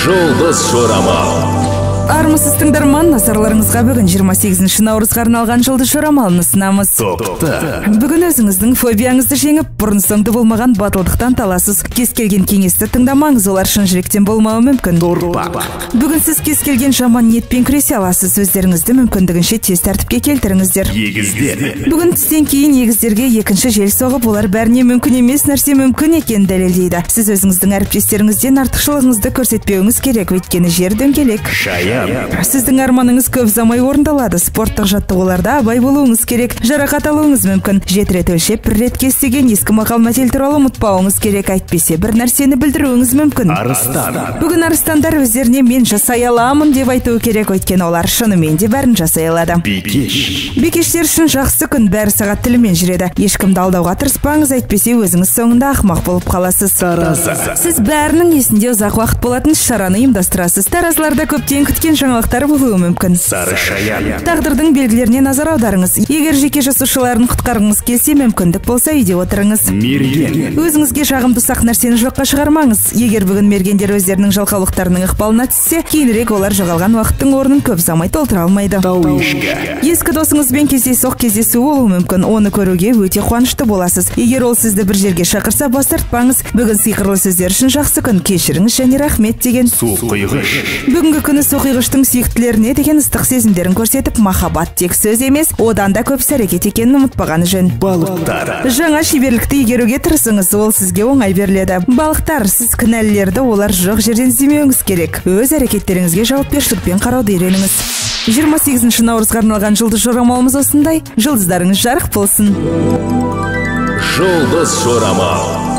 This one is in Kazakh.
Жұлдыз жорамал. Армысыз тыңдарман, назарларыңызға бүгін 28 наурызға арналған жұлдыз жорамалын ұсынамыз. Бүгін өзіңіздің фобияңызды жеңіп, бұрын-соңды болмаған батылдықтан таласыз. Кез келген кеңесті тыңдамаңыз, олар шын жүректен болмауы мүмкін. Бүгін сіз кез келген жаман ниетпен күресе аласыз. Өздеріңізді мүмкіндігінше тез тәртіпке келтіріңіздер. Бүгін түстен кейін егіздерге екінші жел соғып, олар бәріне мүмкін емес нәрсе мүмкін екенін дәлелдейді. Сіз өзіңіздің әріптестеріңізден артықшылығыңызды көрсетпеуіңіз керек, өйткені жер дөңгелек. Сіздің арманыңыз көп ұзамай орындалады. Спорттық жаттығуларда абай болуыңыз керек. Жарақат алуыңыз мүмкін. 7 рет өлшеп, 1 рет кес деген ескі мақал-мәтел туралы ұмытпауыңыз керек. Әйтпесе бір нәрсені білдіруіңіз мүмкін. Бүгін арыстандар өздеріне мен жасай аламын деп айтуы керек, өйткені олар шынымен де бәрін жасай алады. Бикештер үшін жақсы күн, бәрі сағат тілімен жүреді. Ешкімді алдауға тырыспаңыз, әйтпесе өзіңіз соңында ақымақ болып қаласыз. Сіз бәрінің есінде ұзақ уақыт болатын шараны ұйымдастырасыз. Таразыларда көптен күткен жаңалықтар болуы мүмкін. Тағдырдың белгілеріне назар аударыңыз. Егер жеке жасушыларын құтқарғыңыз келсе, мүмкіндік болса үйде отырыңыз. Өзіңізге жағымды ұсақ нәрсені жоққа шығармаңыз. Егер бүгін мергендер өздерінің жалқаулықтарының ықпалына түссе, кейінірек олар жоғалған уақыттың орнын көп ұзамай толтыра алмайды. Ескі досыңызбен кездейсоқ кездесу болуы мүмкін. Оны көруге өте қуанышты боласыз. Егер ол сізді бір жерге шақырса, бас тартпаңыз. Бүгін сиқырлы сөздер үшін жақсы күн, кешіріңіз және рахмет деген. Бүгінгі күні соқиғыштың сүйіктілеріне деген ыстық сезімдерін көрсетіп, махаббат тек сөз емес, одан да көп әрекет екенін ұмытпағаны жөн. Жаңа шеберлікті игеруге тырысыңыз, ол сізге оңай беріледі. Балықтар, сіз кінәлілерді олар жоқ жерден іздемеуіңіз керек. Өз әрекеттеріңізге жауапкершілікпен қарауды үйреніңіз. 28 наурызға арналған жұлдыз жорамалымыз осындай. Жұлдыздарыңыз жарық болсын. Жұлдыз жорамал.